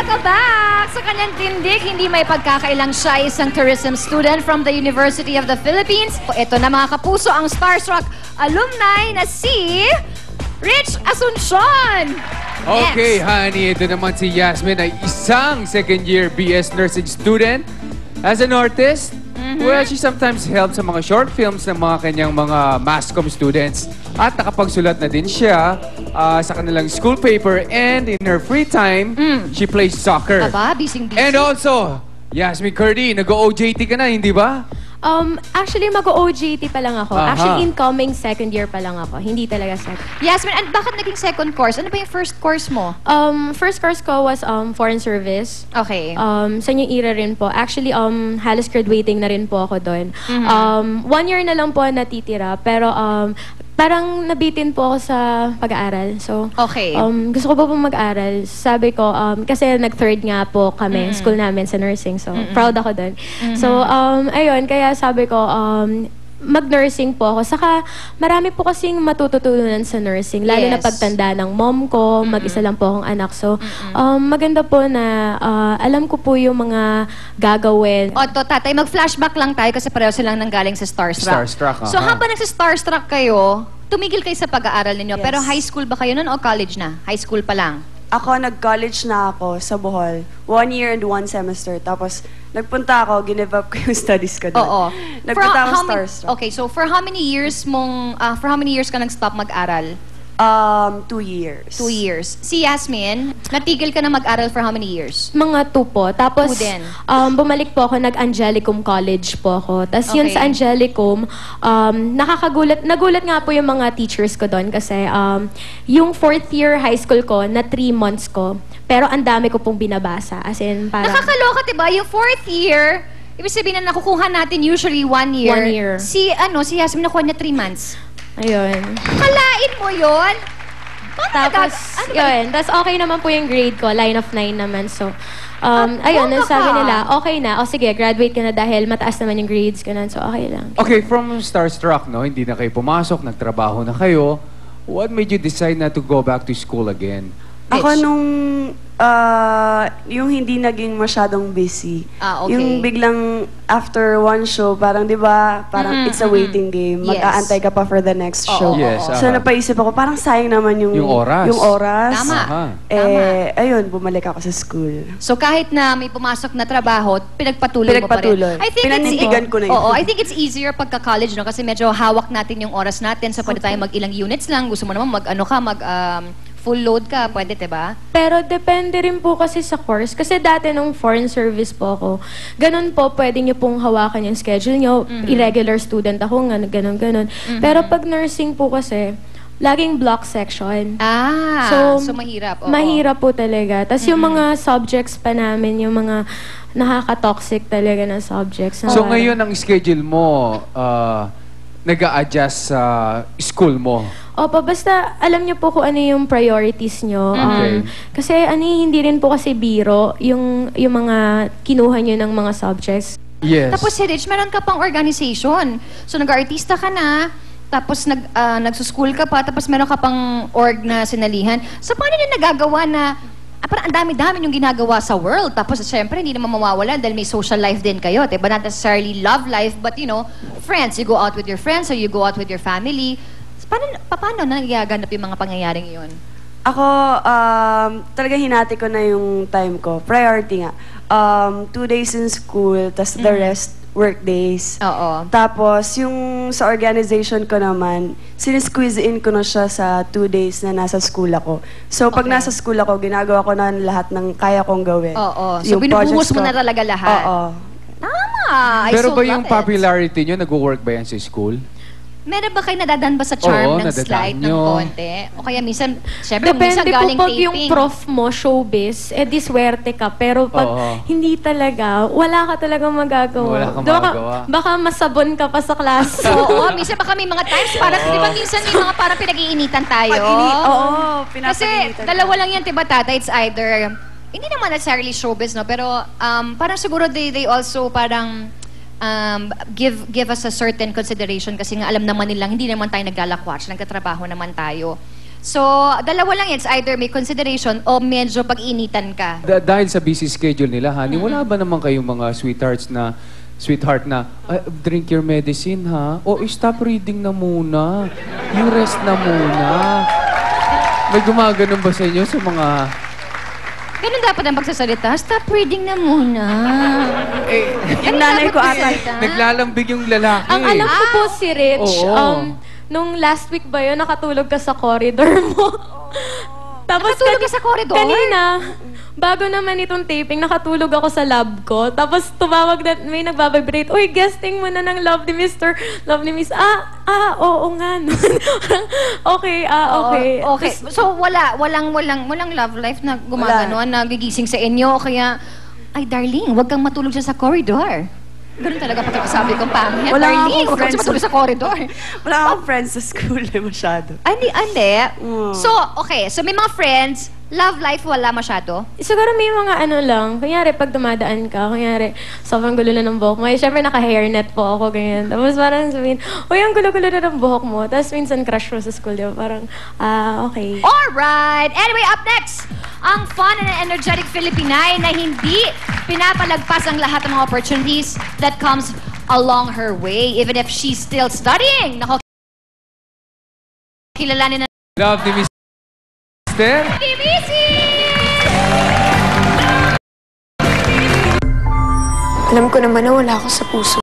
Welcome back! Sa kanyang tindig, hindi may pagkakailang siya isang tourism student from the University of the Philippines. Ito na mga kapuso, ang starstruck alumni na si Rich Asuncion! Okay, honey, ito naman si Yasmin ay isang second-year BS Nursing student. As an artist, well, she sometimes helps sa mga short films ng mga kanyang mga mass comm students. At nakapagsulat na din siya sa kanilang school paper, and in her free time, she plays soccer. Aba, busy-busy. And also, Yasmin Curdy, nag-OJT ka na, hindi ba? Actually, mag-OJT pa lang ako. Aha. Actually, incoming second year pa lang ako. Hindi talaga second. Yasmin, and bakit naging second course? Ano ba yung first course mo? First course ko was foreign service. Okay. Sa New Era rin po. Actually, halos graduating na rin po ako doon. 1 year na lang po natitira. Pero parang nabitin po ako sa pag-aaral. So, Okay. gusto ko po mag-aral. Sabi ko, kasi nag-third nga po kami, school namin sa nursing. So, proud ako doon. So, ayun, kaya sabi ko, mag-nursing po ako. Saka, marami po kasing matututunan sa nursing. Lalo na Yes. pagtanda ng mom ko, mag-isa lang po akong anak. So, maganda po na alam ko po yung mga gagawin. Otto, tatay, mag-flashback lang tayo kasi pareho silang nanggaling sa Starstruck. Starstruck, So, aha. habang nagsa-Starstruck kayo, tumigil kayo sa pag-aaral ninyo. Yes. Pero high school ba kayo nun o college na? High school pa lang? Ako, nag-college na ako sa Bohol. 1 year and 1 semester. Tapos, nagpunta ako, give up ko yung studies ko doon. Oo. Nagpunta ako how many- Starstruck. Okay, so for how many years ka nag-stop mag-aral? 2 years. 2 years. Si Yasmin, natigil ka na mag-aral for how many years? Mga 2 po. Tapos, 2 din. bumalik po ako, nag-Angelicum College po ako. Tapos yun Okay. sa Angelicum, nagulat nga po yung mga teachers ko doon kasi yung 4th year high school ko, na 3 months ko, pero ang dami ko pong binabasa. As in, parang... Nakakaloka, diba? Yung 4th year, ibig sabihin na nakukuha natin usually 1 year. 1 year. Si Yasmin nakuha niya 3 months. Ayun. Kalain mo yun? Tapos, ano ba? yun. Tapos okay naman po yung grade ko, line of 9 naman. So, ayun, bongga sabi ka. nila, okay na. O sige, graduate ka na dahil mataas naman yung grades ko na. So, okay lang. Okay, from Starstruck, no, hindi na kayo pumasok, nagtrabaho na kayo. What made you decide na to go back to school again? Ako Rich. nung, yung hindi naging masyadong busy. Okay. Yung biglang, after one show, parang, di ba, parang it's a waiting game. Yes. Mag-aantay ka pa for the next show. Yes, So, aha. napaisip ako, parang sayang naman yung oras. Yung oras. Tama. Aha. Ayun, bumalik ako sa school. So kahit na may pumasok na trabaho, pinagpatuloy mo pa rin. Pinagpatuloy. I think Pinanindigan ko na yun. Oo, I think it's easier pagka-college, no? Kasi medyo hawak natin yung oras natin. So pwede tayong mag-ilang units lang. Gusto mo naman full load ka, pwede, diba? Pero depende rin po kasi sa course. Kasi dati nung foreign service po ako, ganun po, pwede nyo pong hawakan yung schedule nyo. Irregular student ako, ganun. Pero pag nursing po kasi, laging block section. So mahirap. Oo. Mahirap po talaga. Tapos yung mga subjects pa namin, yung mga nakaka-toxic talaga na subjects. So ngayon, ang schedule mo, nag-a-adjust sa school mo? Opo, basta alam niyo po kung ano yung priorities niyo. Okay. Kasi hindi rin po kasi biro yung mga kinuha niyo ng mga subjects. Yes. Tapos, Rich, meron ka pang organization. So nag-artista ka na, tapos nagsuschool ka pa, tapos meron ka pang org na sinalihan. So paano niyo nagagawa na parang ang dami-dami yung ginagawa sa world. Tapos, syempre, hindi naman mawawala dahil may social life din kayo. Diba? Not necessarily love life, but, friends. You go out with your friends or you go out with your family. Paano nagyaganap yung mga pangyayaring yun? Ako, talaga hinati ko na yung time ko. Priority nga. 2 days in school, tas the rest, work days. Oo. Tapos, yung sa organization ko naman, sinisqueeze in ko na siya sa 2 days na nasa school ako. So, pag Okay. nasa school ako, ginagawa ko na lahat ng kaya kong gawin. Oo. So, Yung binubuhos projects mo ko. na talaga lahat. Oo. Tama! I Pero so ba love yung it. popularity nyo, nag-work ba yan sa school? Meron ba kayo nadadaan ba sa charm Oo, ng nadadaan slide ng nyo. konti? O kaya minsan, syempre, minsan Depende po galing pag taping. yung prof mo, showbiz, di swerte ka. Pero pag Oo. hindi talaga, wala ka talagang magagawa. Wala kang Baka- magagawa. Baka masabon ka pa sa class. Oo, minsan baka may mga times para, di ba minsan may mga parang pinag-iinitan tayo? Oo, Kasi pinapaginitan. dalawa lang yan, diba, tata? It's either, hindi naman necessarily showbiz, no? Pero parang siguro they also parang give us a certain consideration kasi nga alam naman nilang hindi naman tayo naglalakwatch, nagtatrabaho naman tayo. So, dalawa lang yan. It's either may consideration o medyo pag-initan ka. Dahil sa busy schedule nila, honey, wala ba naman kayong mga sweetheart na, drink your medicine, ha? O, stop reading na muna. You rest na muna. May gumaganon ba sa inyo sa mga... Ganun dapat ang pagsasalita. Stop reading na muna. Yung nanay ko ata. Naglalambig yung lalaki. Ang alam ko po si Rich, Oo. nung last week ba yun, nakatulog ka sa corridor mo. Tapos Nakatulog ka sa corridor? Kanina, bago naman itong taping, nakatulog ako sa lab ko. Tapos tumawag na, may nagbabibrate, uy, guesting mo na ng love ni Mr. Love ni Miss. Oo nga. No. Okay. Okay. So, walang love life na gumagano, nagigising sa inyo. Kaya, ay, darling, wag kang matulog siya sa corridor. Ganun talaga pagkakasabi kong pangit. Wala Darling, akong wag kang friends. matulog sa corridor. Wala akong friends sa school masyado. Ay, hindi. So, okay. So, may mga friends, love life wala masyado. Siguro may mga ano lang, kunyari pag dumadaan ka, kunyari sobrang gulo na ng buhok mo. Eh, syempre naka-hairnet po ako, ganyan. Tapos parang sabihin, uy, ang gulo-gulo na ng buhok mo. Tapos minsan crush mo sa school, di ba? Parang, okay. Alright! Anyway, up next, ang fun and energetic Filipinay na hindi pinapalagpas ang lahat ng mga opportunities that comes along her way, even if she's still studying. Nako, kilalanin na Love ni Mr. Missy! Alam ko naman na wala ako sa puso.